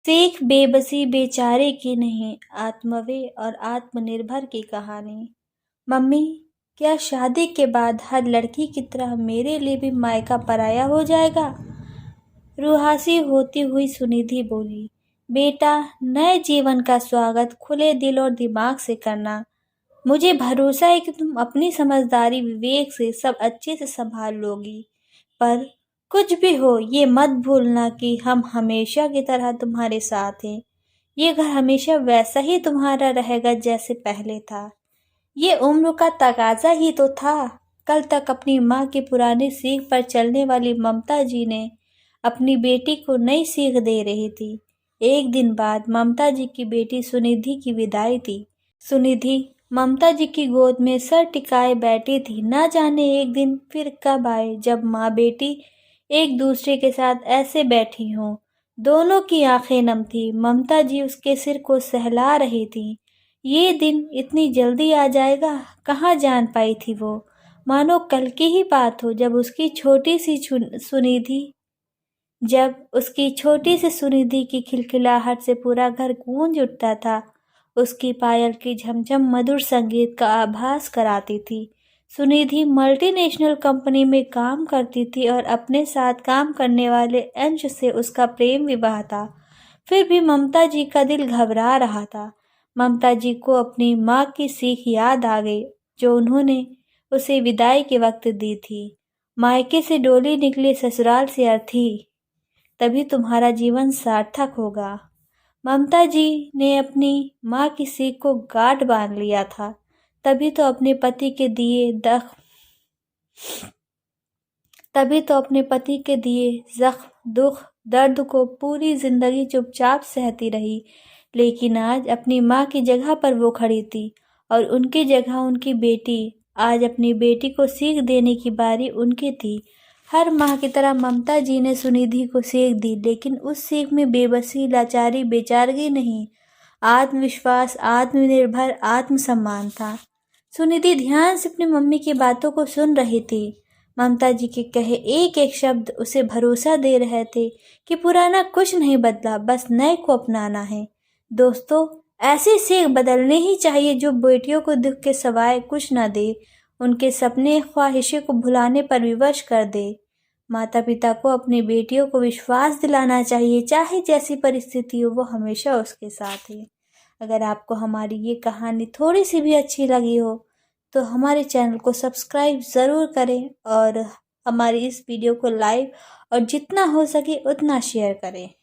सीख बेबसी बेचारे की नहीं, आत्मवेय और आत्मनिर्भर की कहानी। मम्मी, क्या शादी के बाद हर लड़की की तरह मेरे लिए भी मायका पराया हो जाएगा? रुहासी होती हुई सुनिधि बोली। बेटा, नए जीवन का स्वागत खुले दिल और दिमाग से करना। मुझे भरोसा है कि तुम अपनी समझदारी विवेक से सब अच्छे से संभाल लोगी। पर कुछ भी हो, ये मत भूलना कि हम हमेशा की तरह तुम्हारे साथ हैं। ये घर हमेशा वैसा ही तुम्हारा रहेगा जैसे पहले था। ये उम्र का तकाजा ही तो था। कल तक अपनी माँ की पुरानी सीख पर चलने वाली ममता जी ने अपनी बेटी को नई सीख दे रही थी। एक दिन बाद ममता जी की बेटी सुनिधि की विदाई थी। सुनिधि ममता जी की गोद में सर टिकाए बैठी थी। न जाने एक दिन फिर कब आए जब माँ बेटी एक दूसरे के साथ ऐसे बैठी हों। दोनों की आंखें नम थी। ममता जी उसके सिर को सहला रही थी। ये दिन इतनी जल्दी आ जाएगा, कहाँ जान पाई थी वो। मानो कल की ही बात हो जब उसकी छोटी सी सुनिधि की खिलखिलाहट से पूरा घर गूंज उठता था। उसकी पायल की झमझम मधुर संगीत का आभास कराती थी। सुनिधि मल्टीनेशनल कंपनी में काम करती थी और अपने साथ काम करने वाले अंश से उसका प्रेम विवाह था। फिर भी ममता जी का दिल घबरा रहा था। ममता जी को अपनी माँ की सीख याद आ गई जो उन्होंने उसे विदाई के वक्त दी थी। मायके से डोली निकली ससुराल से अर्थी, तभी तुम्हारा जीवन सार्थक होगा। ममता जी ने अपनी माँ की सीख को गांठ बांध लिया था। तभी तो अपने पति के दिए जख्म, दुख, दर्द को पूरी जिंदगी चुपचाप सहती रही। लेकिन आज अपनी माँ की जगह पर वो खड़ी थी और उनकी जगह उनकी बेटी। आज अपनी बेटी को सीख देने की बारी उनकी थी। हर माँ की तरह ममता जी ने सुनिधि को सीख दी, लेकिन उस सीख में बेबसी, लाचारी, बेचारगी नहीं, आत्मविश्वास, आत्मनिर्भर, आत्मसम्मान था। सुनिधि ध्यान से अपनी मम्मी की बातों को सुन रही थी। ममता जी के कहे एक एक शब्द उसे भरोसा दे रहे थे कि पुराना कुछ नहीं बदला, बस नए को अपनाना है। दोस्तों, ऐसी सीख बदलनी ही चाहिए जो बेटियों को दुख के सिवाय कुछ न दे, उनके सपने ख्वाहिशें को भुलाने पर विवश कर दे। माता पिता को अपनी बेटियों को विश्वास दिलाना चाहिए, चाहे जैसी परिस्थिति हो वो हमेशा उसके साथ है। अगर आपको हमारी ये कहानी थोड़ी सी भी अच्छी लगी हो तो हमारे चैनल को सब्सक्राइब ज़रूर करें और हमारी इस वीडियो को लाइक और जितना हो सके उतना शेयर करें।